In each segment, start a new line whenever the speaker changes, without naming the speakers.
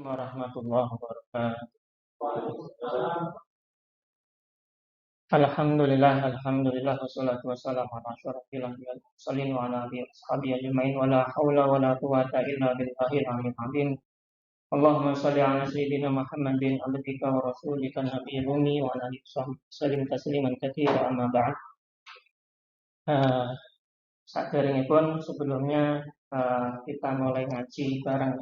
Warahmatullahi wabarakatuh. Alhamdulillah, wassalatu wassalamu ala asyrofil anbiya'i wal mursalin wa ala alihi washabihi ajmain wa la haula wa la quwwata illa billahil aliyyil azim. Allahumma shalli ala sayyidina Muhammadin abdika wa rasulika nabiyil ummi wa ala alihi wasallim tasliman katsiran amma ba'd. Saderengipun sebelumnya kita mulai ngaji bareng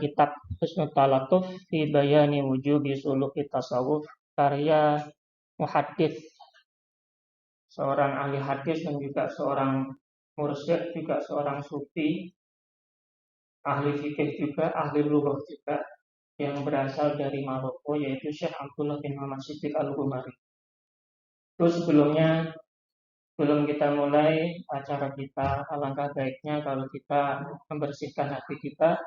kitab Husnul Talatuf fi Bayani Wujubi Suluki Tasawuf karya muhaddits, seorang ahli hadis dan juga seorang mursyid, juga seorang sufi, ahli fikih juga, ahli lughah juga, yang berasal dari Maroko, yaitu Syekh Abdullah bin Muhammad Siddiq Al-Ghumari. Terus sebelum kita mulai acara kita, alangkah baiknya kalau kita membersihkan hati kita,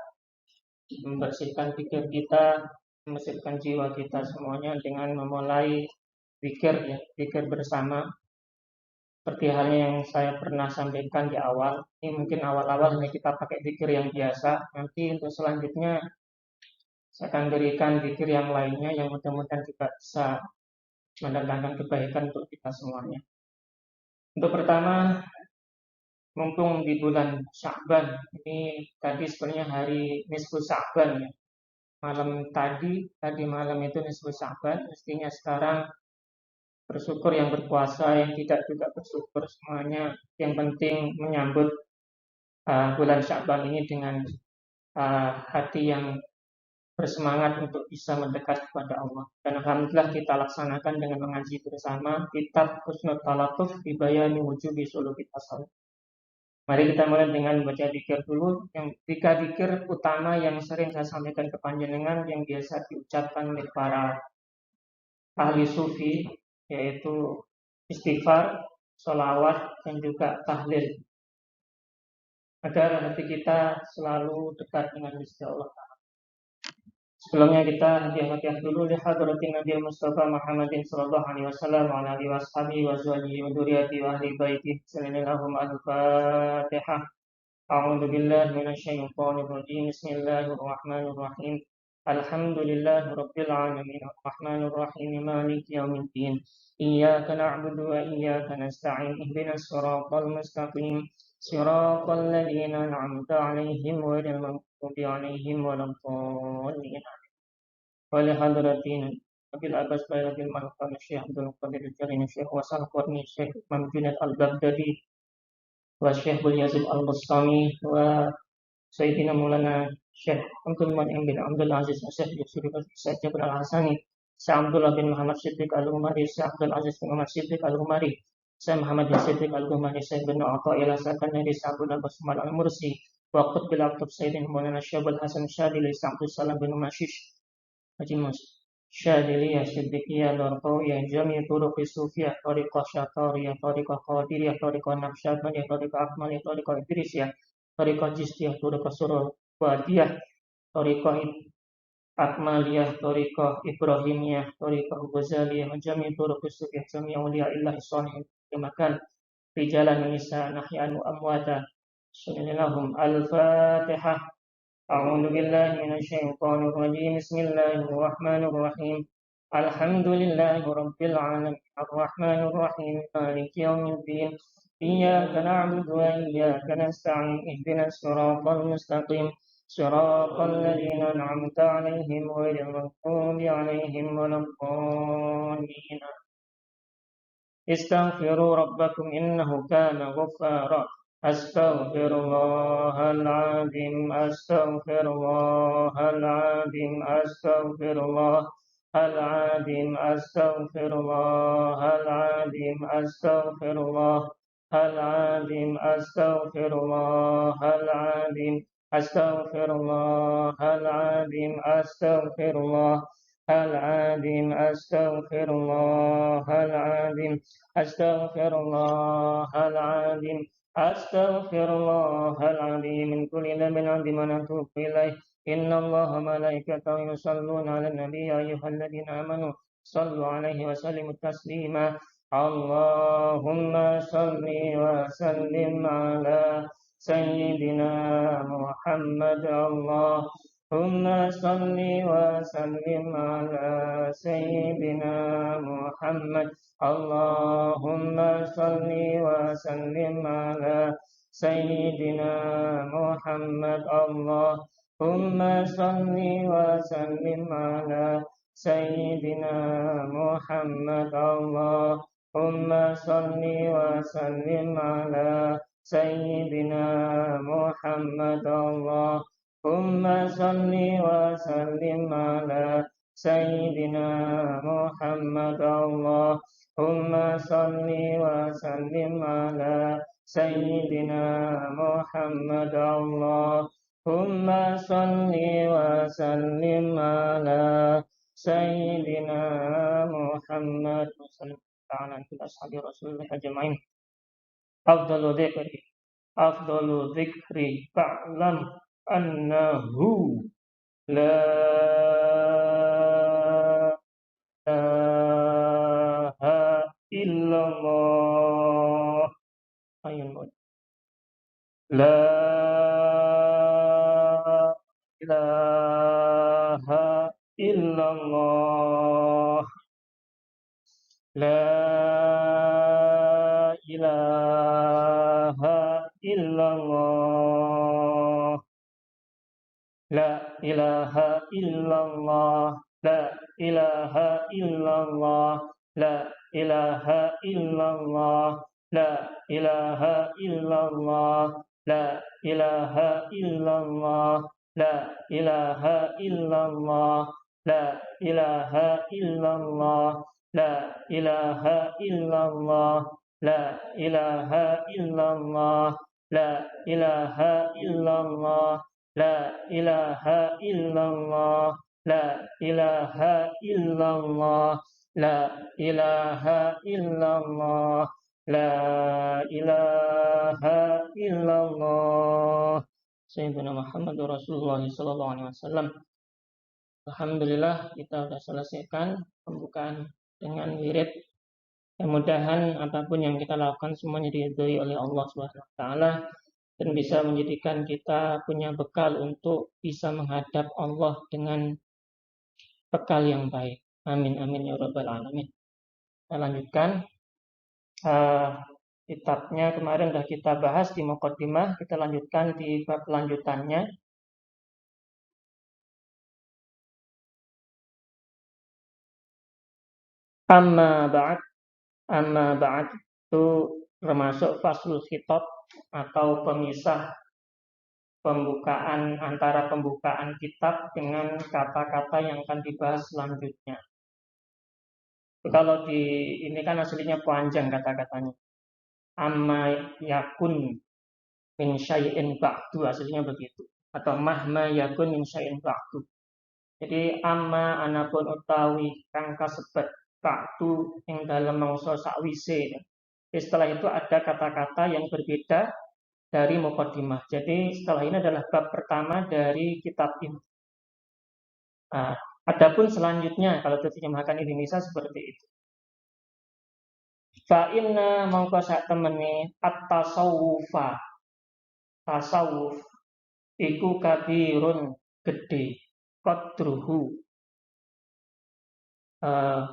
membersihkan pikir kita, membersihkan jiwa kita semuanya dengan memulai zikir bersama. Seperti halnya yang saya pernah sampaikan di awal, ini mungkin awal-awal hanya kita pakai zikir yang biasa. Nanti untuk selanjutnya saya akan berikan zikir yang lainnya yang mudah-mudahan juga bisa mendatangkan kebaikan untuk kita semuanya. Untuk pertama, mumpung di bulan Sya'ban, ini tadi sebenarnya hari nisfu Sya'ban ya. Tadi malam itu nisfu Sya'ban, mestinya sekarang bersyukur yang berpuasa, yang tidak juga bersyukur, semuanya yang penting menyambut bulan Sya'ban ini dengan hati yang bersemangat untuk bisa mendekat kepada Allah. Dan alhamdulillah kita laksanakan dengan mengaji bersama kitab Husnul Talatuf fi Bayani Wujubi Suluki Tasawuf. Mari kita mulai dengan baca zikir dulu. Yang tiga zikir utama yang sering saya sampaikan ke panjenengan, yang biasa diucapkan oleh para ahli sufi, yaitu istighfar, sholawat, dan juga tahlil, agar hati kita selalu dekat dengan Gusti Allah. Sebelumnya kita hadiah dulu li hadratin Nabi Mustafa Muhammadin sallallahu alaihi wasallam wa ala alihi washabihi wa azwajihi wa dzurriyyatihi wa ahli baitihi sallallahu al-Fatihah. A'udzu billahi minasy syaithanir rajim. Bismillahirrahmanirrahim. Alhamdulillahi rabbil alamin arrahmanir rahim maliki yaumiddin. Iyyaka na'budu wa iyyaka nasta'in. Ihdinas siratal mustaqim. Siratal ladzina an'amta 'alaihim ghairil maghdubi 'alaihim waladdallin. Wali hadratin Abil Abbas Bayraqil Malkan Syekh Abdul Qadir Al-Jarini Syekh Wasal Qurni Syekh Imam Junaid Al-Baghdadi wa Syekh Yazid Al-Bustami wa Sayyidina Maulana Syekh Abdul Manim bin Abdul Aziz Syekh Yusuf Syekh Jabir Al-Hasani Syekh Abdullah bin Muhammad Siddiq Al-Ghumari Syekh Abdul Aziz bin Muhammad Siddiq Al-Ghumari Syekh Muhammad bin Siddiq Al-Ghumari Syekh bin Athaillah Sakandari Syekh Abdul Abbas Al-Mursi wa Qutbil Aktub Sayyidina Maulana Syekh Al-Hasan Syadili Syekh Abdul Salam bin Mashish Hajimus Syadiliyah, Siddiqiyah, Lorqawiyah, Jami' Turuq Sufiyah, Tariqah Syatariyah, Tariqah Qadiriyah, Tariqah Naqsyabandiyah, Tariqah Akmaliyah, Tariqah Idrisiyah, Tariqah Jistiyah, Tariqah Surabadiyah, Tariqah Akmaliyah, Tariqah Ibrahimiyah, Tariqah Ghazaliyah, Jami' Turuq Sufiyah, Jami' Awliya'illah Shalihin, Makan, Rijalan Nisa, Nahyan wa Amwata, Sallallahu Al-Fatihah. A'udzu billahi minasy syaithanir rajim. Bismillahirrahmanirrahim. Alhamdulillahi rabbil alamin arrahmanir rahim maliki yaumiddin. Iyyaka na'budu wa iyyaka nasta'in. Ihdinas siratal mustaqim. Siratal ladzina an'amta 'alaihim ghairil maghdubi 'alaihim waladdallin. Istaghfiru rabbakum innahu kana ghaffara. Astaghfirullahaladzim, astaghfirullahaladzim, astaghfirullahaladzim, astaghfirullahaladzim, astaghfirullahaladzim, astaghfirullahaladzim, astaghfirullahaladzim, astaghfirullahaladzim, astaghfirullahaladzim, astaghfirullahaladzim. Astaghfirullahaladzim min kulli dhanbin 'azimin atubu ilaih. Innallaha malaikatahu yusholluna 'alan nabiy ya ayyuhalladzina amanu shallu 'alaihi wa sallimu taslima. Allahumma shalli wa sallim 'ala sayyidina Muhammad. Allahumma salli wa sallim ala Sayyidina Muhammad. Allahumma salli wa sallim ala Sayyidina Muhammad. Allahumma salli wa sallim ala Sayyidina Muhammad. Allahumma salli wa sallim ala Sayyidina Muhammad. Allahumma salli wa sallim ala Sayyidina Muhammad. Allahumma salli wa sallim ala Sayyidina Muhammad. Allahumma salli wa sallim ala Sayyidina Muhammad. Ta'ala kita ashabi Rasulullah ajma'in. Afdalu dzikri fa'lam annahu la ilaha illallah. La ilaha illallah. La ilaha illallah. La ilaha illallah. La ilaha illallah. La ilaha illallah. La ilaha illallah. La ilaha illallah. La ilaha illallah. La ilaha illallah. La ilaha illallah. La ilaha illallah. La ilaha illallah. La ilaha illallah. La ilaha illallah. La ilaha illallah. La ilaha illallah. Sayyidina Muhammad Rasulullah sallallahu alaihi wasallam. Alhamdulillah kita sudah selesaikan pembukaan dengan wirid. Mudah-mudahan apapun yang kita lakukan semuanya diridhoi oleh Allah Subhanahu wa taala dan bisa menjadikan kita punya bekal untuk bisa menghadap Allah dengan bekal yang baik. Amin amin ya rabbal alamin. Kita lanjutkan kitabnya kemarin sudah kita bahas di muqaddimah, kita lanjutkan di bab lanjutannya. Amma ba'd itu termasuk faslul khitab atau pemisah pembukaan antara pembukaan kitab dengan kata-kata yang akan dibahas selanjutnya. Kalau di ini kan aslinya panjang kata-katanya. Amma yakun min syai'in ba'du, aslinya begitu. Atau mahma yakun min syai'in ba'du. Jadi amma anapun utawi kang kasebut ba'du yang dalam mangsa sakwise. Setelah itu ada kata-kata yang berbeda dari muqaddimah. Jadi setelah ini adalah bab pertama dari kitab ini. Adapun selanjutnya kalau diterjemahkan Indonesia seperti itu. Fa inna mongko sak temene at-tasawufa. Tasawuf iku kabirun gede qadruhu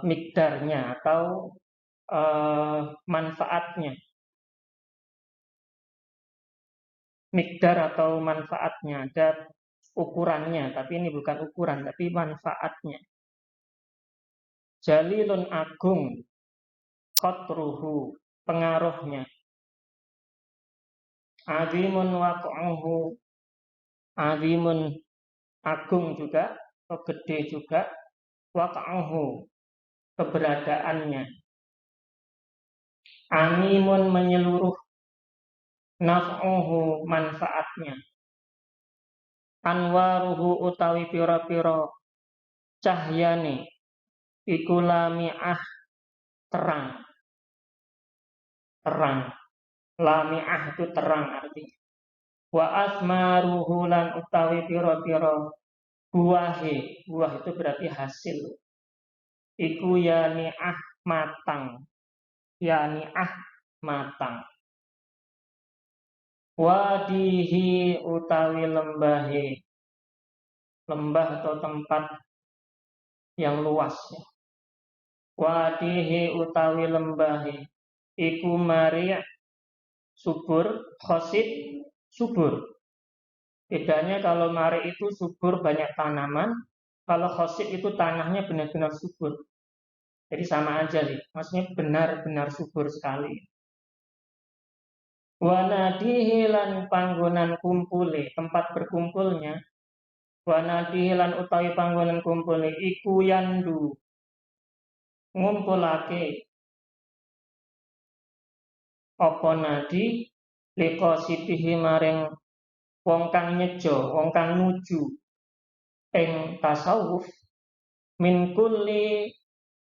mikdarnya atau manfaatnya. Mikdar atau manfaatnya, ada ukurannya, tapi ini bukan ukuran, tapi manfaatnya. Jalilun agung, qadruhu, pengaruhnya. Azimun waq'uhu, azimun agung juga, atau gede juga, waq'uhu, keberadaannya. Amimun menyeluruh, naf'uhu manfaatnya. Anwaruhu utawi piro-piro cahyane iku lami'ah terang. Terang. Lami'ah itu terang artinya. Wa asmaruhu lan utawi piro-piro buahe. Buah itu berarti hasil. Iku yani'ah matang. Yani'ah matang. Wadihi utawi lembahe lembah atau tempat yang luas ya. Wadihi utawi lembahi iku mari' subur, khosid subur. Bedanya kalau mari itu subur banyak tanaman, kalau khosid itu tanahnya benar-benar subur. Jadi sama aja sih, maksudnya benar-benar subur sekali. Wanadihi lan panggonan kumpule, tempat berkumpulnya. Wanadihi lan utawi panggonan kumpule iku yandu ngumpulake apa nadi liko sitihi maring wong kang nyejo, wong kang nuju ing tasawuf min kulli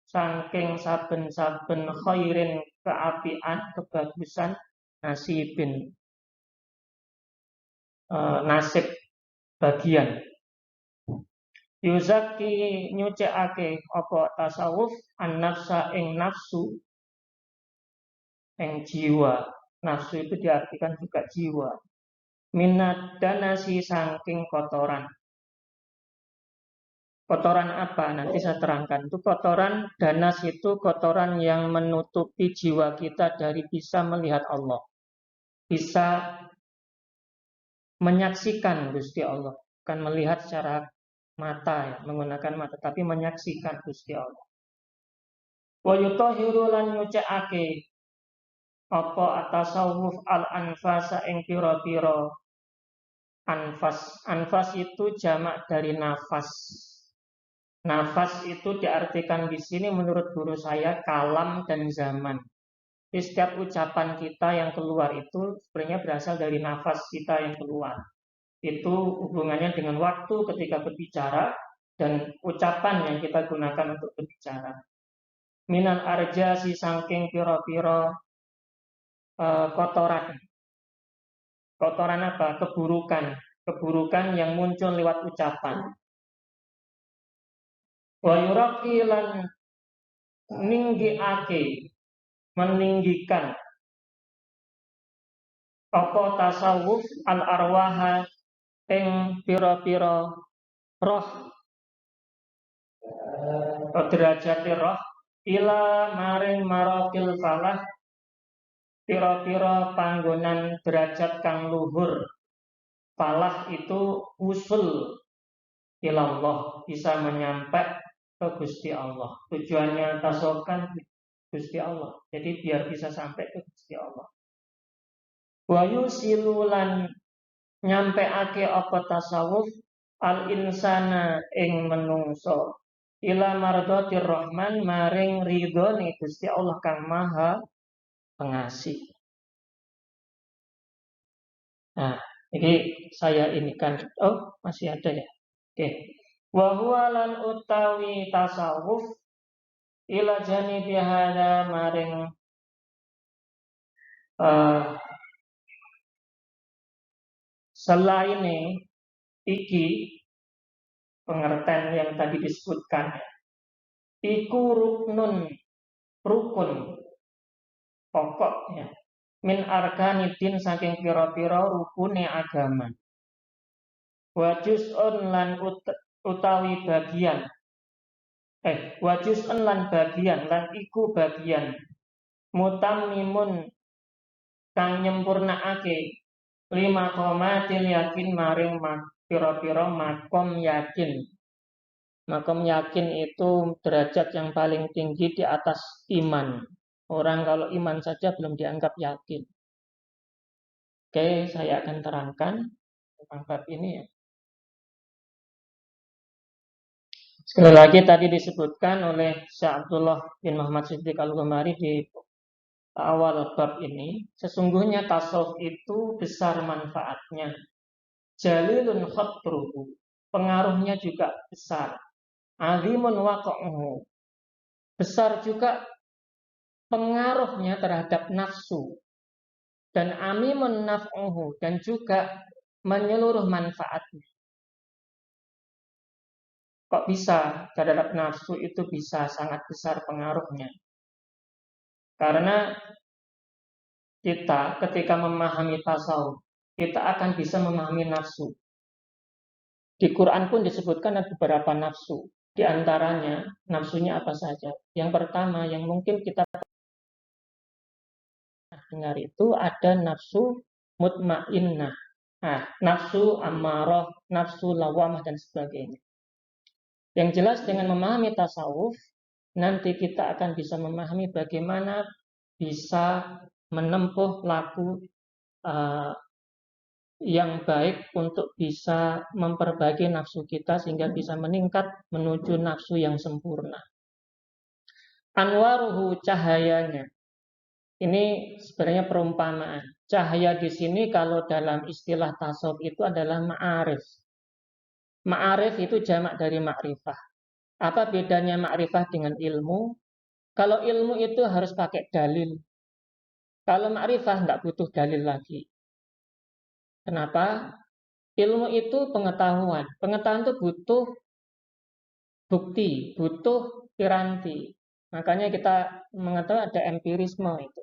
saking saben-saben khairin keapian, kebagusan nasibin nasib bagian. Yuzaki nyucikake apa tasawuf an-nafsa ing nafsu ing jiwa. Nafsu itu diartikan juga jiwa. Minat danasi saking kotoran. Kotoran apa? Nanti saya terangkan. Itu kotoran danas itu kotoran yang menutupi jiwa kita dari bisa melihat Allah. Bisa menyaksikan Gusti Allah. Bukan melihat secara mata ya, menggunakan mata, tapi menyaksikan Gusti Allah. Wa yutahhiru lan nyucikake apa atasawuf al-anfasa ing pira-pira anfas. Anfas itu jamak dari nafas. Nafas itu diartikan di sini menurut guru saya kalam dan zaman. Jadi setiap ucapan kita yang keluar itu sebenarnya berasal dari nafas kita yang keluar. Itu hubungannya dengan waktu ketika berbicara dan ucapan yang kita gunakan untuk berbicara. Minal arja si saking piro-piro kotoran. Kotoran apa? Keburukan. Keburukan yang muncul lewat ucapan. Wa yuraqi lan ninggiake, meninggikan apa tasawuf al arwaha ing pira-pira roh derajat roh ila maring marokil falah pira-pira panggonan derajat kang luhur. Falah itu usul ilallah, bisa menyampai ke Gusti Allah. Tujuannya tasawuf kan Gusti Allah. Jadi biar bisa sampai ke Gusti Allah. Wa yusilulan nyampeake apa tasawuf al insana ing menungso ila mardotir rahman maring ridhone Gusti Allah kang maha pengasih. Nah, jadi saya ini kan masih ada ya. Oke. Wa huwa lan utawi tasawuf ila janibi hada maring selain iki pengertian yang tadi disebutkan iku rukun pokoknya min arkanidin saking pira-pira rukune agama. Wa juz'un lan utawi bagian wa juz'un lan bagian lan iku bagian mutammimun kang nyempurnaake 5 qomatil yakin maring pira-pira makom yakin. Makom yakin itu derajat yang paling tinggi di atas iman. Orang kalau iman saja belum dianggap yakin. Oke, saya akan terangkan tentang bab ini ya. Sekali lagi tadi disebutkan oleh Syekh Abdullah bin Muhammad Siddiq Al-Ghumari di awal bab ini, sesungguhnya tasawuf itu besar manfaatnya. Jalilun khatruhu, pengaruhnya juga besar. Azimun waqa'uhu, besar juga pengaruhnya terhadap nafsu. Dan amimun naf'uhu, dan juga menyeluruh manfaatnya. Kok bisa terhadap nafsu itu bisa sangat besar pengaruhnya? Karena kita ketika memahami tasawuf, kita akan bisa memahami nafsu. Di Quran pun disebutkan ada beberapa nafsu. Di antaranya, nafsunya apa saja? Yang pertama, yang mungkin kita dengar itu ada nafsu mutmainnah. Nah, nafsu ammarah, nafsu lawamah, dan sebagainya. Yang jelas dengan memahami tasawuf, nanti kita akan bisa memahami bagaimana bisa menempuh laku yang baik untuk bisa memperbaiki nafsu kita sehingga bisa meningkat menuju nafsu yang sempurna. Anwaruhu, cahayanya. Ini sebenarnya perumpamaan. Cahaya di sini kalau dalam istilah tasawuf itu adalah ma'arif. Ma'arif itu jamak dari ma'rifah. Apa bedanya ma'rifah dengan ilmu? Kalau ilmu itu harus pakai dalil. Kalau ma'rifah nggak butuh dalil lagi. Kenapa? Ilmu itu pengetahuan. Pengetahuan itu butuh bukti, butuh piranti. Makanya kita mengetahui ada empirisme itu.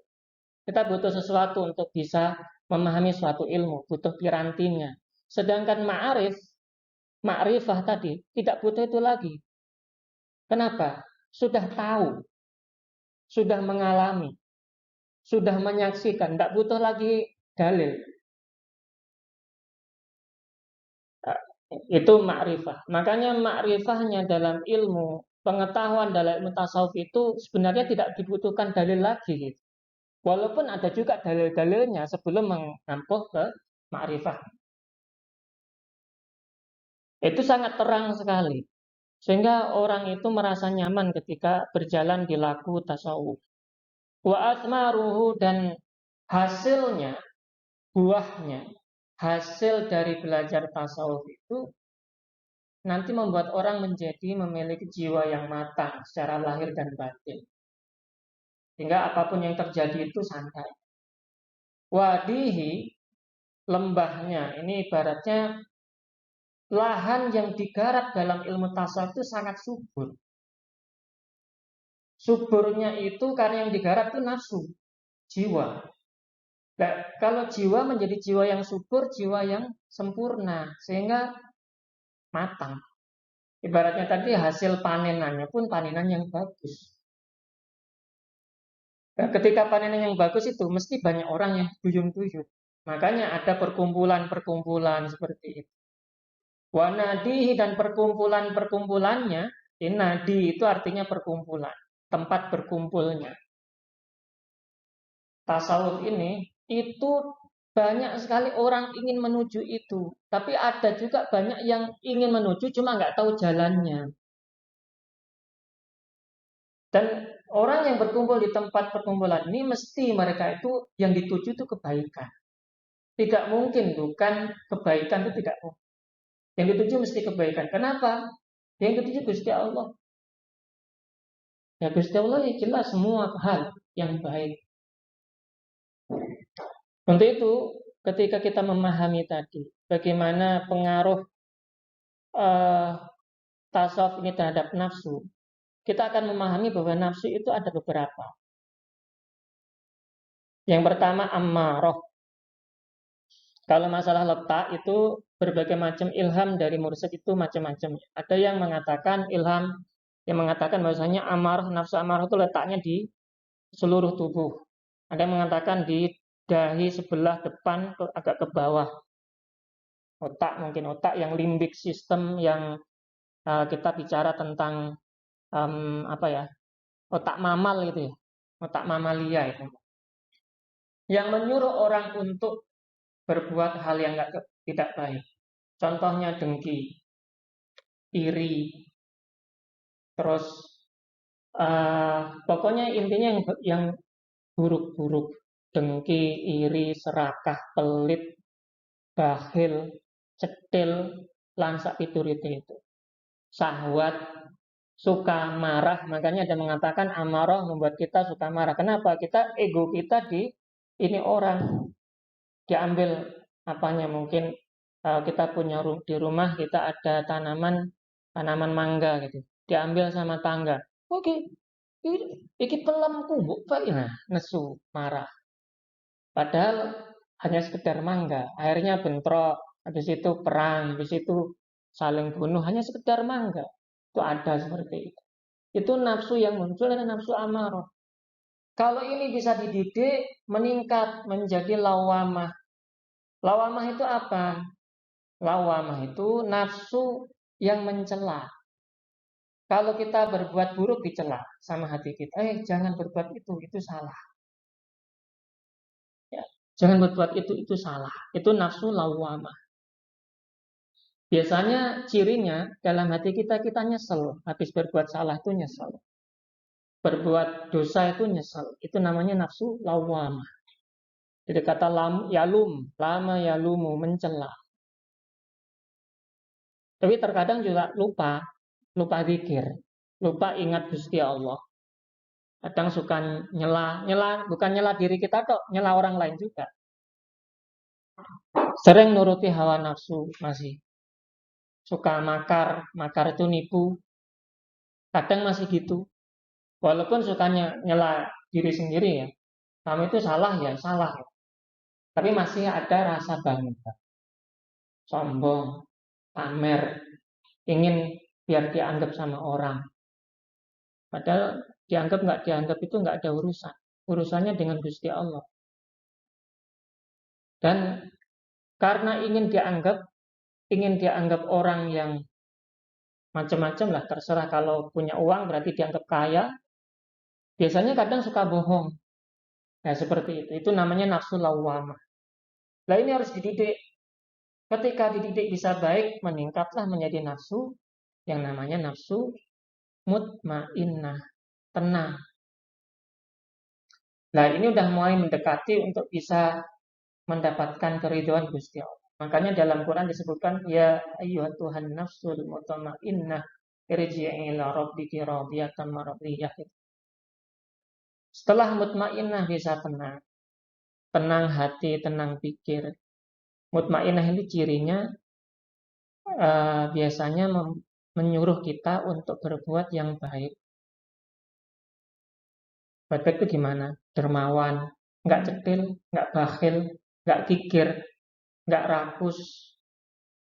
Kita butuh sesuatu untuk bisa memahami suatu ilmu, butuh pirantinya. Sedangkan ma'rifah tadi tidak butuh itu lagi. Kenapa? Sudah tahu, sudah mengalami, sudah menyaksikan, tidak butuh lagi dalil. Itu ma'rifah. Makanya ma'rifahnya dalam ilmu, pengetahuan dalam ilmu tasawuf itu sebenarnya tidak dibutuhkan dalil lagi. Gitu. Walaupun ada juga dalil-dalilnya sebelum mengampuh ke ma'rifah. Itu sangat terang sekali. Sehingga orang itu merasa nyaman ketika berjalan di laku tasawuf. Wa asmaruhu, dan hasilnya, buahnya, hasil dari belajar tasawuf itu nanti membuat orang menjadi memiliki jiwa yang matang secara lahir dan batin. Sehingga apapun yang terjadi itu santai. Wadihi, lembahnya, ini ibaratnya lahan yang digarap dalam ilmu tasawuf itu sangat subur. Suburnya itu karena yang digarap itu nafsu, jiwa. Nah, kalau jiwa menjadi jiwa yang subur, jiwa yang sempurna, sehingga matang. Ibaratnya tadi hasil panenannya pun panenan yang bagus. Nah, ketika panenan yang bagus itu mesti banyak orang yang duyung-duyung. Makanya ada perkumpulan-perkumpulan seperti itu. Wanadihi, dan perkumpulan-perkumpulannya, nadi itu artinya perkumpulan, tempat berkumpulnya. Tasawuf ini itu banyak sekali orang ingin menuju itu, tapi ada juga banyak yang ingin menuju cuma nggak tahu jalannya. Dan orang yang berkumpul di tempat perkumpulan ini mesti mereka itu yang dituju itu kebaikan. Tidak mungkin bukan kebaikan, itu tidak mungkin. Yang dituju mesti kebaikan. Kenapa? Yang dituju Gusti Allah. Ya Gusti Allah ya jelas semua hal yang baik. Untuk itu, ketika kita memahami tadi bagaimana pengaruh tasawuf ini terhadap nafsu, kita akan memahami bahwa nafsu itu ada beberapa. Yang pertama ammarah. Kalau masalah letak itu berbagai macam ilham dari mursyid itu macam-macam. Ada yang mengatakan ilham yang mengatakan bahwasanya amarah, nafsu amarah itu letaknya di seluruh tubuh. Ada yang mengatakan di dahi sebelah depan agak ke bawah. Otak, mungkin otak yang limbik sistem yang kita bicara tentang apa ya? Otak mamal itu ya. Otak mamalia itu. Yang menyuruh orang untuk berbuat hal yang tidak baik. Contohnya dengki, iri, terus pokoknya intinya yang buruk-buruk. Dengki, iri, serakah, pelit, bakhil, cetil, langsak tidur itu. Syahwat, suka marah. Makanya ada mengatakan amarah membuat kita suka marah. Kenapa? Ego kita ini orang diambil apanya, mungkin kita punya di rumah kita ada tanaman mangga gitu, diambil sama tangga. Oke, iki pelemku mbok nah nesu marah. Padahal hanya sekedar mangga, akhirnya bentrok, habis itu perang, habis itu saling bunuh, hanya sekedar mangga. Itu ada seperti itu. Itu nafsu yang muncul dan nafsu amarah. Kalau ini bisa dididik, meningkat menjadi lawamah. Lawamah itu apa? Lawamah itu nafsu yang mencela. Kalau kita berbuat buruk dicela sama hati kita, jangan berbuat itu salah. Ya, jangan berbuat itu salah. Itu nafsu lawamah. Biasanya cirinya dalam hati kita nyesel. Habis berbuat salah itu nyesel. Berbuat dosa itu nyesel. Itu namanya nafsu lawamah. Jadi kata lama yalumu, mencela. Tapi terkadang juga lupa zikir, lupa ingat Gusti Allah. Kadang suka nyela bukan nyela diri kita tok, nyela orang lain juga. Sering nuruti hawa nafsu masih. Suka makar itu nipu. Kadang masih gitu. Walaupun sukanya nyela diri sendiri ya. Kamu itu salah ya, salah. Tapi masih ada rasa bangga, sombong, pamer, ingin biar dianggap sama orang. Padahal nggak dianggap itu nggak ada urusan. Urusannya dengan Gusti Allah. Dan karena ingin dianggap orang yang macam-macam lah, terserah. Kalau punya uang berarti dianggap kaya. Biasanya kadang suka bohong. Nah, seperti itu. Itu namanya nafsu lawamah. Nah, ini harus dididik. Ketika dididik bisa baik, meningkatlah menjadi nafsu yang namanya nafsu mutmainnah, tenang. Nah, ini udah mulai mendekati untuk bisa mendapatkan keridhaan Gusti Allah. Makanya dalam Quran disebutkan ya ayyuhat Tuhan nafsul mutmainnah irji'i ila rabbiki radiyatan mardiyah. Setelah mutmainnah bisa tenang. Tenang hati, tenang pikir. Mutmainnah ini cirinya biasanya menyuruh kita untuk berbuat yang baik. Baik itu gimana? Dermawan, nggak cetil, nggak bakhil, nggak kikir, nggak rakus,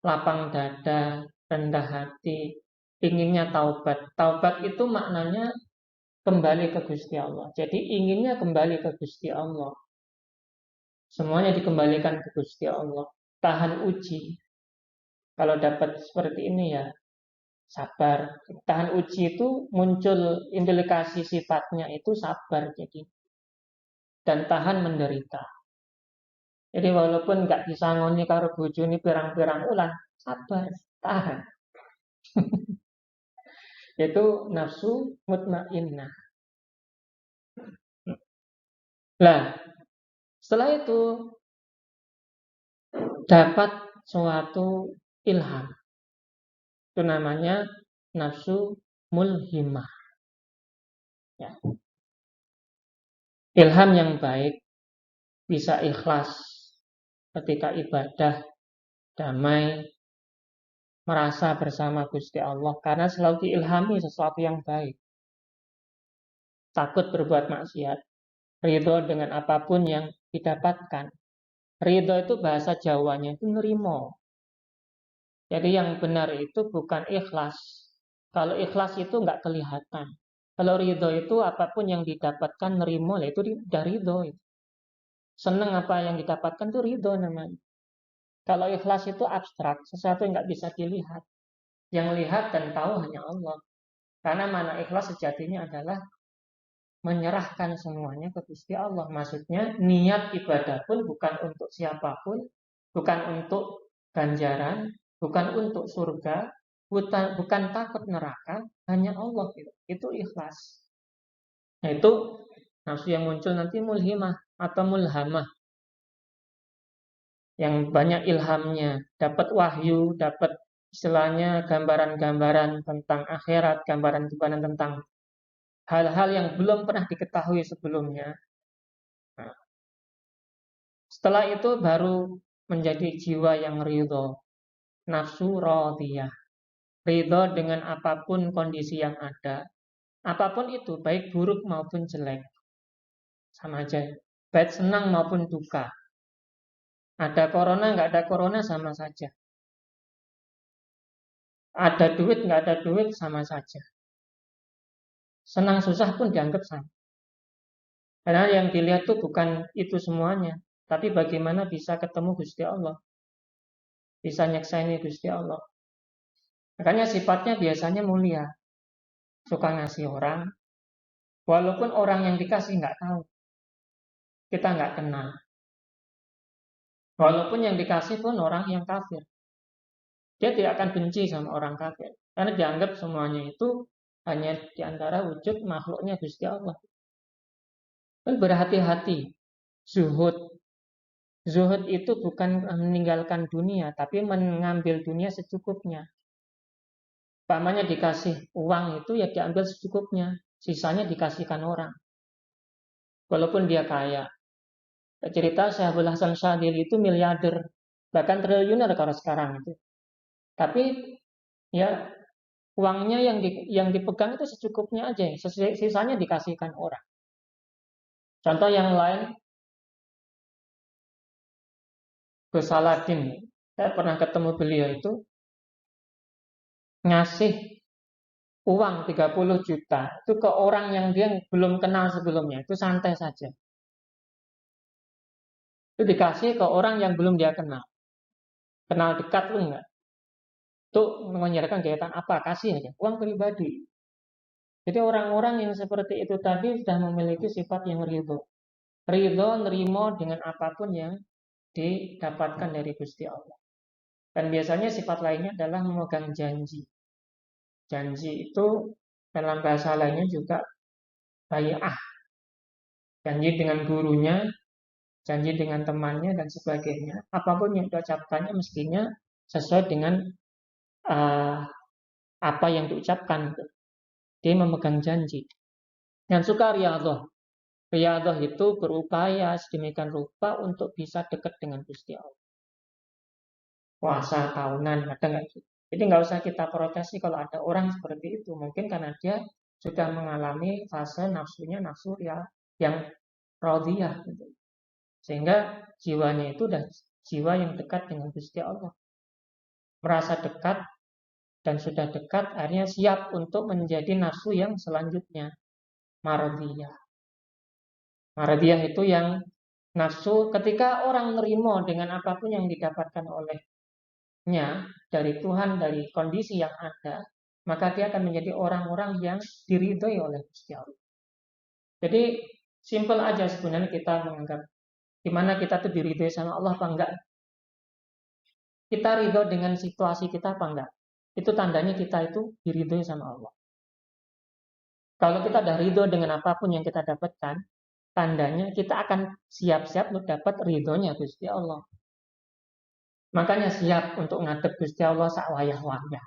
lapang dada, rendah hati, inginnya taubat. Taubat itu maknanya kembali ke Gusti Allah. Jadi inginnya kembali ke Gusti Allah. Semuanya dikembalikan ke Gusti Allah. Tahan uji. Kalau dapat seperti ini ya sabar. Tahan uji itu muncul implikasi sifatnya itu sabar. Jadi dan tahan menderita. Jadi walaupun nggak disangoni karo bojone pirang-pirang ulan, sabar, tahan. Itu nafsu mutmainnah. Nah, setelah itu dapat suatu ilham. Itu namanya nafsu mulhimah. Ya. Ilham yang baik bisa ikhlas ketika ibadah, damai, merasa bersama Gusti Allah karena selalu diilhami sesuatu yang baik. Takut berbuat maksiat, ridho dengan apapun yang didapatkan. Ridho itu bahasa Jawanya itu nerimo. Jadi yang benar itu bukan ikhlas. Kalau ikhlas itu nggak kelihatan. Kalau ridho itu apapun yang didapatkan nerimo, itu udah ridho. Senang apa yang didapatkan itu ridho namanya. Kalau ikhlas itu abstrak, sesuatu yang nggak bisa dilihat. Yang lihat dan tahu hanya Allah. Karena mana ikhlas sejatinya adalah menyerahkan semuanya ke Gusti Allah. Maksudnya niat ibadah pun bukan untuk siapapun, bukan untuk ganjaran, bukan untuk surga, bukan takut neraka, hanya Allah. Itu ikhlas. Nah, itu nafsu yang muncul nanti mulhimah atau mulhamah. Yang banyak ilhamnya, dapat wahyu, dapat istilahnya gambaran-gambaran tentang akhirat, gambaran-gambaran tentang hal-hal yang belum pernah diketahui sebelumnya. Nah, setelah itu baru menjadi jiwa yang ridho, nafsu radiyah, ridho dengan apapun kondisi yang ada, apapun itu, baik buruk maupun jelek, sama aja, baik senang maupun duka. Ada corona, nggak ada corona sama saja. Ada duit, nggak ada duit, sama saja. Senang susah pun dianggap sama. Karena yang dilihat tuh bukan itu semuanya, tapi bagaimana bisa ketemu Gusti Allah, bisa nyeksaini Gusti Allah. Makanya sifatnya biasanya mulia, suka ngasih orang, walaupun orang yang dikasih nggak tahu, kita nggak kenal. Walaupun yang dikasih pun orang yang kafir, dia tidak akan benci sama orang kafir, karena dianggap semuanya itu hanya diantara wujud makhluknya Gusti Allah. Dan berhati-hati, zuhud. Zuhud itu bukan meninggalkan dunia, tapi mengambil dunia secukupnya. Pamannya dikasih uang itu ya diambil secukupnya, sisanya dikasihkan orang. Walaupun dia kaya. Cerita Syaikh Hasan Syadzili itu miliarder, bahkan triliuner kalau sekarang itu. Tapi ya uangnya yang dipegang itu secukupnya aja, sisanya dikasihkan orang. Contoh yang lain, Gus Saladin. Saya pernah ketemu beliau itu ngasih uang 30 juta itu ke orang yang dia belum kenal sebelumnya, itu santai saja. Itu dikasih ke orang yang belum dia kenal. Kenal dekat lu enggak? Itu menyerahkan kegiatan apa? Kasih aja. Uang pribadi. Jadi orang-orang yang seperti itu tadi sudah memiliki sifat yang ridho. Ridho, nerimo dengan apapun yang didapatkan dari Gusti Allah. Dan biasanya sifat lainnya adalah memegang janji. Janji itu dalam bahasa lainnya juga bai'ah. Janji dengan gurunya, janji dengan temannya, dan sebagainya. Apapun yang diucapkannya mestinya sesuai dengan uh, apa yang diucapkan. Dia memegang janji. Yang suka riyadhah. Riyadhah itu berupaya sedemikian rupa untuk bisa dekat dengan Gusti Allah. Puasa tahunan, ada nggak gitu? Jadi nggak usah kita protesi kalau ada orang seperti itu. Mungkin karena dia sudah mengalami fase nafsunya nafsu ya yang radhiyah gitu. Sehingga jiwanya itu udah jiwa yang dekat dengan Gusti Allah. Merasa dekat dan sudah dekat akhirnya siap untuk menjadi nafsu yang selanjutnya, maradiyah. Maradiyah itu yang nafsu ketika orang nerimo dengan apapun yang didapatkan olehnya dari Tuhan, dari kondisi yang ada, maka dia akan menjadi orang-orang yang diridhoi oleh Gusti Allah. Jadi simple aja sebenarnya kita menganggap gimana kita tuh diridhoi sama Allah apa enggak. Kita ridho dengan situasi kita apa enggak? Itu tandanya kita itu diridhoi sama Allah. Kalau kita udah ridho dengan apapun yang kita dapatkan, tandanya kita akan siap-siap untuk dapat ridhonya Gusti Allah. Makanya siap untuk menghadap Gusti Allah sawayah-wayah.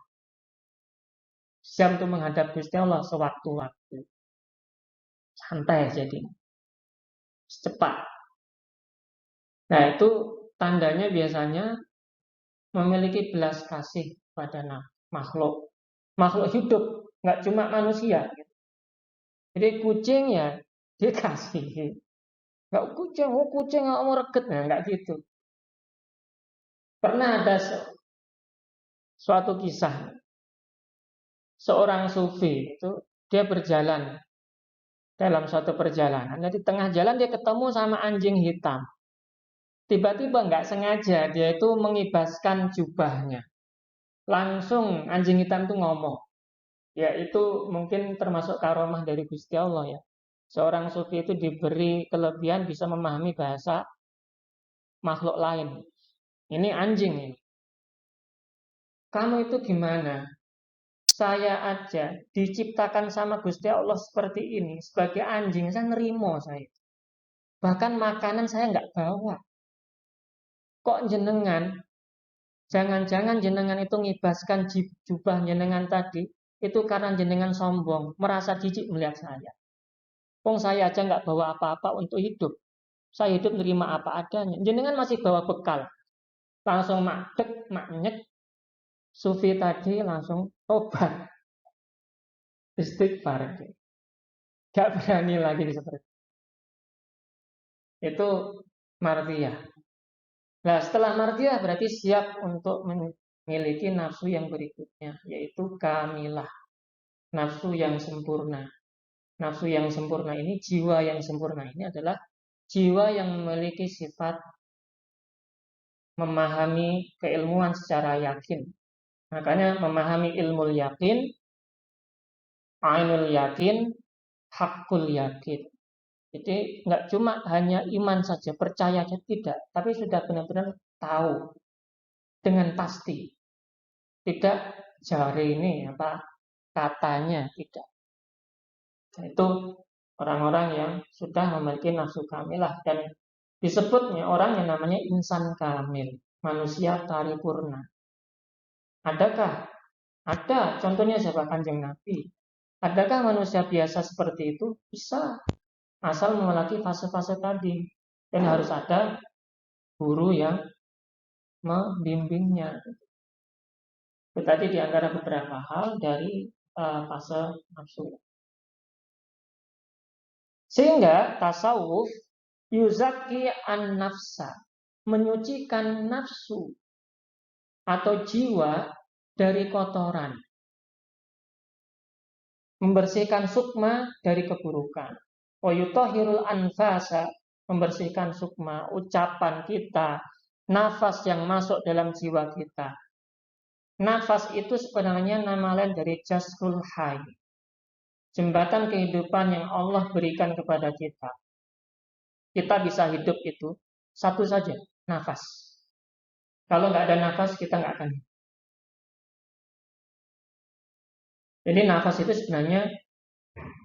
Siap untuk menghadap Gusti Allah sewaktu-waktu. Santai jadi. Cepat. Nah itu tandanya biasanya memiliki belas kasih pada makhluk. Makhluk hidup, nggak cuma manusia. Jadi kucing ya dia kasih. Nggak kucing nggak mau reket, nah, nggak gitu. Pernah ada suatu kisah, seorang sufi itu dia berjalan dalam suatu perjalanan. Di tengah jalan dia ketemu sama anjing hitam. Tiba-tiba nggak sengaja dia itu mengibaskan jubahnya. Langsung anjing hitam itu ngomong. Ya itu mungkin termasuk karomah dari Gusti Allah ya. Seorang sufi itu diberi kelebihan bisa memahami bahasa makhluk lain. Ini anjing ini. Kamu itu gimana? Saya aja diciptakan sama Gusti Allah seperti ini. Sebagai anjing, saya nerimo saya. Bahkan makanan saya nggak bawa. Kok jenengan? Jangan-jangan jenengan itu ngibaskan jubah jenengan tadi. Itu karena jenengan sombong. Merasa jijik melihat saya. Wong saya aja nggak bawa apa-apa untuk hidup. Saya hidup nerima apa adanya. Jenengan masih bawa bekal. Langsung makdek, maknyek. Sufi tadi langsung tobat. Istighfar. Gak berani lagi seperti itu. Mardiyah. Nah setelah mardiyah berarti siap untuk miliki nafsu yang berikutnya, yaitu kamilah, nafsu yang sempurna. Nafsu yang sempurna ini, jiwa yang sempurna ini adalah jiwa yang memiliki sifat memahami keilmuan secara yakin. Makanya memahami ilmu yakin, ainul yakin, hakul yakin. Jadi nggak cuma hanya iman saja, percaya saja tidak, tapi sudah benar-benar tahu dengan pasti. Tidak jari ini apa katanya, tidak. Itu orang-orang yang sudah memiliki nafsu kamilah dan disebutnya orang yang namanya insan kamil, manusia paripurna. Adakah? Ada. Contohnya siapa? Kanjeng Nabi. Adakah manusia biasa seperti itu? Bisa. Asal memiliki fase-fase tadi. Dan harus ada guru yang membimbingnya. Itu tadi di antara beberapa hal dari fase nafsu. Sehingga tasawuf yuzaki an-nafsa, menyucikan nafsu atau jiwa dari kotoran, membersihkan sukma dari keburukan. Wa yutahhirul anfasa, membersihkan sukma, ucapan kita, nafas yang masuk dalam jiwa kita. Nafas itu sebenarnya nama lain dari Jazrul Hayy, jembatan kehidupan yang Allah berikan kepada kita. Kita bisa hidup itu satu saja, nafas. Kalau nggak ada nafas, kita nggak akan hidup. Jadi nafas itu sebenarnya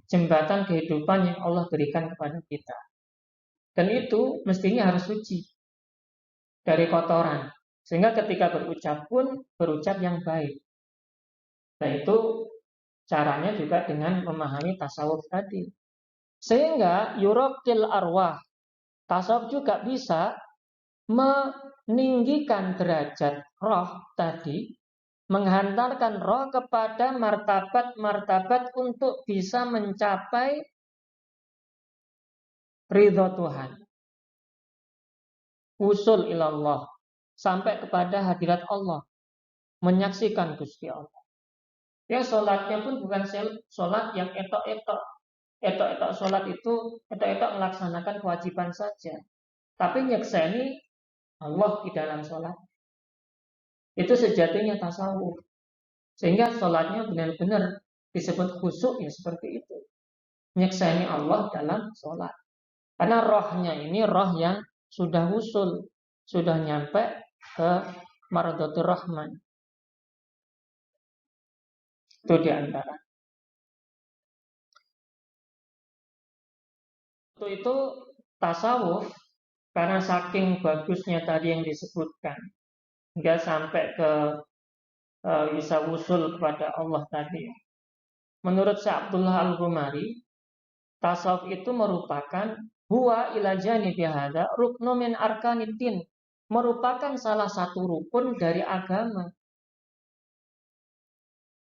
jembatan kehidupan yang Allah berikan kepada kita. Dan itu mestinya harus suci dari kotoran. Sehingga ketika berucap pun, berucap yang baik. Nah itu caranya juga dengan memahami tasawuf tadi. Sehingga yuraqil arwah, tasawuf juga bisa meninggikan derajat roh tadi, menghantarkan roh kepada martabat-martabat untuk bisa mencapai ridho Tuhan, usul ilallah, sampai kepada hadirat Allah, menyaksikan Gusti Allah. Ya sholatnya pun bukan sholat yang etok-etok. Etok-etok sholat itu etok-etok melaksanakan kewajiban saja, tapi nyekseni Allah di dalam sholat. Itu sejatinya tasawuf. Sehingga sholatnya benar-benar disebut khusyuk ya seperti itu. Nyekseni Allah dalam sholat. Karena rohnya ini roh yang sudah usul, sudah nyampe ke Maradatul Rahman. Itu diantara. Itu tasawuf karena saking bagusnya tadi yang disebutkan, hingga sampai ke bisa usul kepada Allah tadi. Menurut Syekh Abdullah Al-Ghumari, tasawuf itu merupakan huwa ila janibi hadza ruknu min arkaniddin, merupakan salah satu rukun dari agama.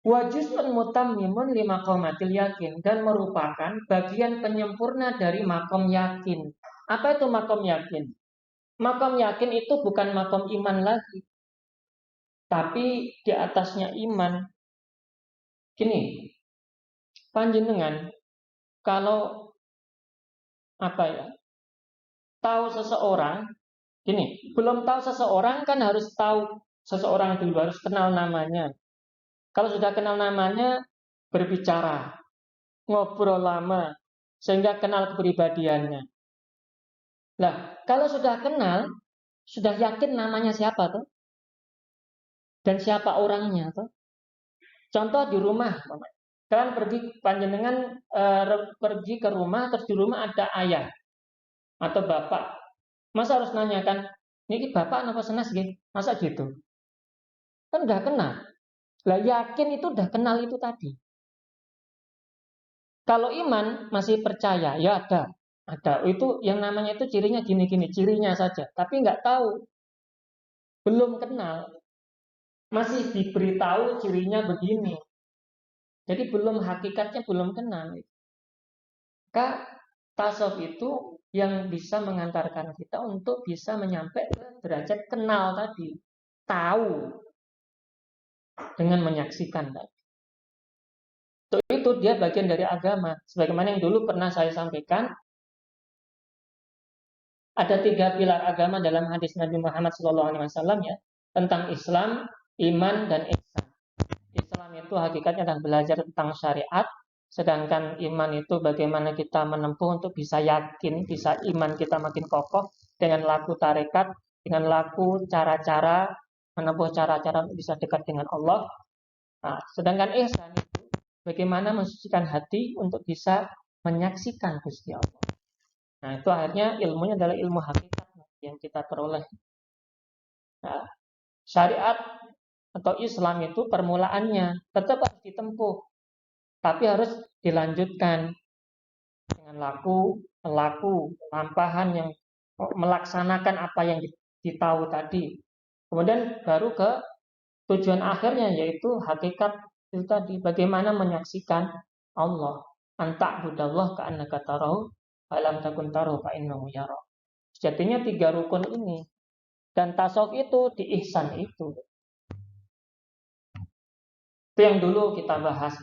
Wa juz'un mutammimun li maqamatil yakin, dan merupakan bagian penyempurna dari makom yakin. Apa itu makom yakin? Makom yakin itu bukan makom iman lagi, tapi di atasnya iman. Gini, panjenengan kalau tahu seseorang, gini, belum tahu seseorang kan harus tahu seseorang dulu, harus kenal namanya. Kalau sudah kenal namanya, berbicara, ngobrol lama, sehingga kenal kepribadiannya. Nah, kalau sudah kenal, sudah yakin namanya siapa tuh? Dan siapa orangnya tuh? Contoh di rumah, kalian pergi panjenengan pergi ke rumah, terus di rumah ada ayah atau bapak. Masa harus nanyakan, ini bapak apa senas gitu? Masa gitu? Kan udah kenal. Lah yakin itu udah kenal itu tadi. Kalau iman masih percaya, ya ada. Itu yang namanya itu cirinya gini-gini, cirinya saja. Tapi nggak tahu, belum kenal. Masih diberitahu cirinya begini. Jadi belum hakikatnya belum kenal. Maka tasawuf itu yang bisa mengantarkan kita untuk bisa menyampai ke derajat kenal tadi. Tahu. dengan menyaksikan. Untuk itu dia bagian dari agama. Sebagaimana yang dulu pernah saya sampaikan, ada 3 pilar agama dalam hadis Nabi Muhammad SAW ya, tentang Islam, iman, dan ihsan. Islam itu hakikatnya adalah belajar tentang syariat, sedangkan iman itu bagaimana kita menempuh untuk bisa yakin, bisa iman kita makin kokoh dengan laku tarekat, dengan laku cara-cara, menempuh cara-cara untuk bisa dekat dengan Allah. Nah, sedangkan ihsan itu bagaimana mensucikan hati untuk bisa menyaksikan Gusti Allah. Nah, itu akhirnya ilmunya adalah ilmu hakikat yang kita peroleh. Nah, syariat atau Islam itu permulaannya tetap harus ditempuh, tapi harus dilanjutkan dengan laku, lampahan yang melaksanakan apa yang ditahu tadi. Kemudian baru ke tujuan akhirnya, yaitu hakikat itu tadi, bagaimana menyaksikan Allah. Anta'budallah ka'annaka tarahu alam takun tarahu fa innahu yara. Sejatinya 3 rukun ini, dan tasawuf itu di ihsan itu. Itu yang dulu kita bahas.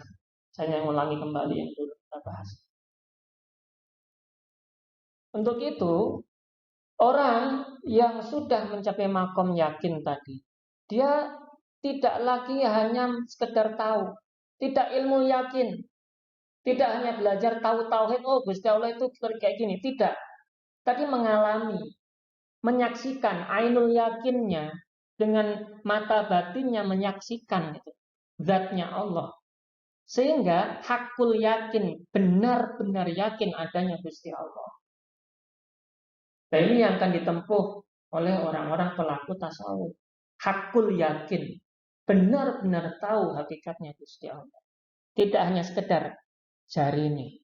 Saya mengulangi kembali yang dulu kita bahas. Untuk itu, orang yang sudah mencapai makom yakin tadi, dia tidak lagi hanya sekedar tahu, tidak ilmu yakin, tidak hanya belajar tahu tauhid, oh Gusti Allah itu kayak gini, tidak. Tapi mengalami, menyaksikan, ainul yakinnya, dengan mata batinnya menyaksikan itu, zatnya Allah. Sehingga hakul yakin, benar-benar yakin adanya Gusti Allah. Dan ini yang akan ditempuh oleh orang-orang pelaku tasawuf. Hakul yakin, benar-benar tahu hakikatnya Gusti Allah. Tidak hanya sekedar jari ini,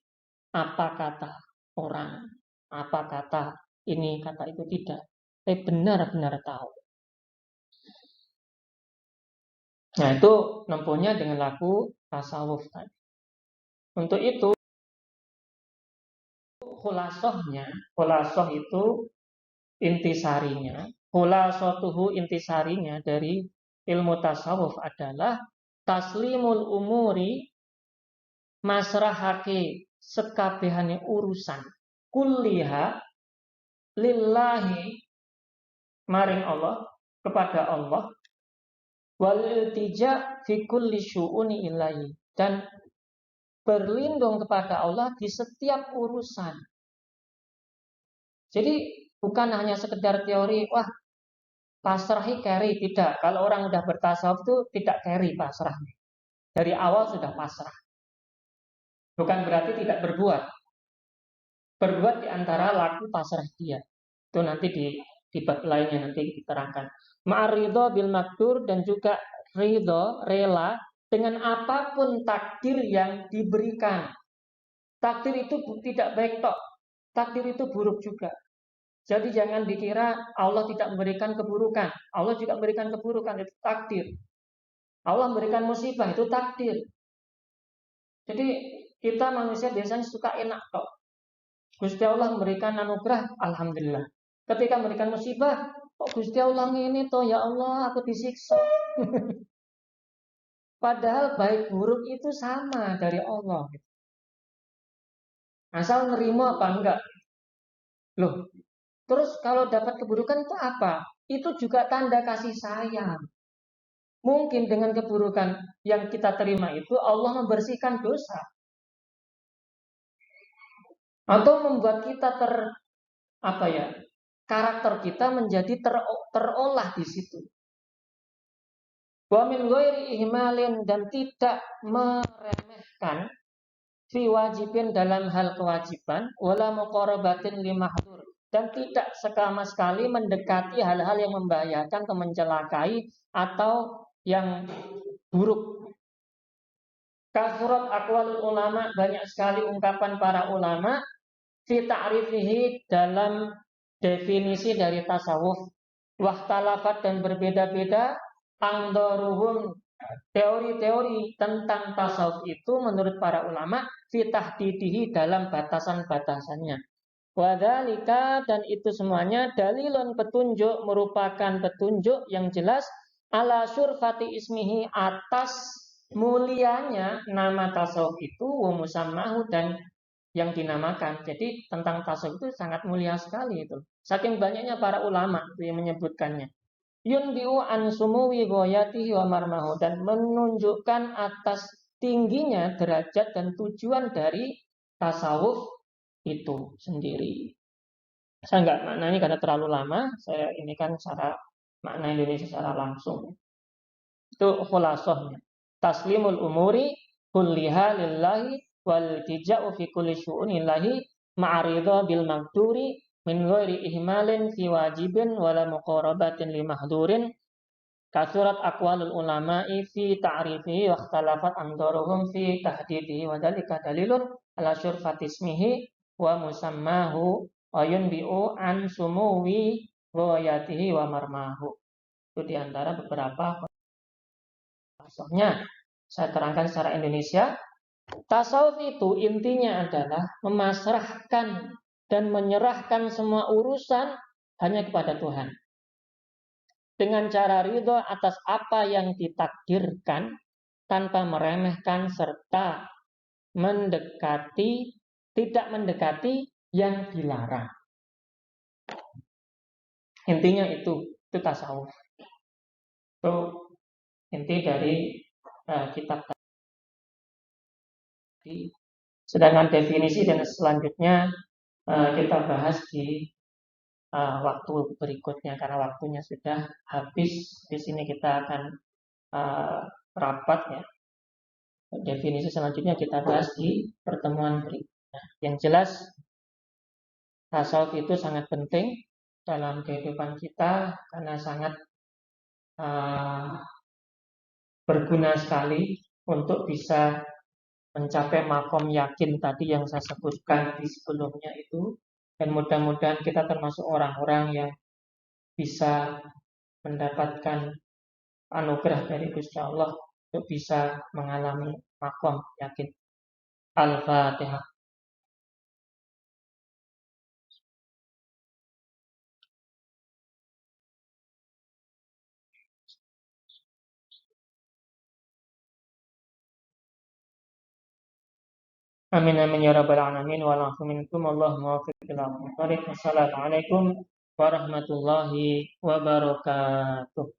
apa kata orang, apa kata ini, kata itu, tidak. Tapi benar-benar tahu. Nah, itu nempuhnya dengan laku tasawuf tadi. Untuk itu, khulasoh itu intisarinya, khulasotuhu intisarinya dari ilmu tasawuf adalah taslimul umuri, masrahake sekabehane urusan, kulliha lillahi, maring Allah, kepada Allah, wal iltija fi kulli syu'uni ilahi, dan berlindung kepada Allah di setiap urusan. Jadi bukan hanya sekedar teori, wah pasrahi carry, tidak. Kalau orang udah bertasawuf itu tidak carry pasrahnya. Dari awal sudah pasrah. Bukan berarti tidak berbuat. Berbuat di antara laku pasrah dia. Itu nanti di bab lainnya nanti diterangkan. Ma'ridho bil makdur, dan juga ridho, rela dengan apapun takdir yang diberikan. Takdir itu tidak baik tok. Takdir itu buruk juga. Jadi jangan dikira Allah tidak memberikan keburukan. Allah juga memberikan keburukan, itu takdir. Allah memberikan musibah, itu takdir. Jadi kita manusia biasanya suka enak tok. Gusti Allah memberikan anugerah, alhamdulillah. Ketika memberikan musibah, kok Gusti Allah ini toh, ya Allah aku disiksa. Padahal baik buruk itu sama dari Allah. Asal nerima apa enggak. Loh, terus kalau dapat keburukan itu apa? Itu juga tanda kasih sayang. Mungkin dengan keburukan yang kita terima itu Allah membersihkan dosa. Atau membuat kita karakter kita menjadi terolah di situ. Wa min ghairi ihmalin, dan tidak meremehkan fi wajibin, dalam hal kewajiban, wala muqarabatin li mahdur, dan tidak sama sekali mendekati hal-hal yang membahayakan atau mencelakai atau yang buruk. Kasurat aqwalul ulama, banyak sekali ungkapan para ulama fi ta'rifihi, dalam definisi dari tasawuf. Wahtalafat, dan berbeda-beda angdaruhum, teori-teori tentang tasawuf itu menurut para ulama fi tahdidihi, dalam batasan-batasannya. Wadzalika, dan itu semuanya dalilun, petunjuk, merupakan petunjuk yang jelas ala syurfati ismihi, atas mulianya nama tasawuf itu, wa musammahu, dan yang dinamakan. Jadi tentang tasawuf itu sangat mulia sekali itu. Saking banyaknya para ulama itu yang menyebutkannya. Yunbi'u an sumuwi ghayatihi wa marmahu, dan menunjukkan atas tingginya derajat dan tujuan dari tasawuf itu sendiri. Saya nggak maknanya karena terlalu lama, saya ini kan secara makna Indonesia secara langsung. Itu khulasahnya. Taslimul umuri kulliha lillahi wal tija'u fi kulli syu'unillahi ma'aridha bil magduri min ghairi ihmalin fi wajibin wala muqarabatin li mahdurin. Kasurat aqwalul ulama'i fi ta'rifihi wa ikhtalafat andaruhum fi tahdidihi wa dzalika dalilun ala syurfatismihi wa musammahu wa yunbi'u an sumuwi ghayatihi wa marmahu. Itu diantara beberapa contohnya. Saya terangkan secara Indonesia. Tasawuf itu intinya adalah memasrahkan dan menyerahkan semua urusan hanya kepada Tuhan. Dengan cara ridho atas apa yang ditakdirkan, tanpa meremehkan serta tidak mendekati yang dilarang. Intinya itu tasawuf. Itu inti dari kitab tadi. Sedangkan definisi dan selanjutnya kita bahas di waktu berikutnya, karena waktunya sudah habis. Di sini kita akan rapat ya. Definisi selanjutnya kita bahas di pertemuan berikutnya. Yang jelas tasawuf itu sangat penting dalam kehidupan kita karena sangat berguna sekali untuk bisa mencapai makom yakin tadi yang saya sebutkan di sebelumnya itu. Dan mudah-mudahan kita termasuk orang-orang yang bisa mendapatkan anugerah dari Gusti Allah untuk bisa mengalami makom yakin. Al-Fatihah. Amin amin ya rabbal alamin wa lafu minkum Allahumma wafiq ila aqwamit thoriq. Wassalamualaikum warahmatullahi wabarakatuh.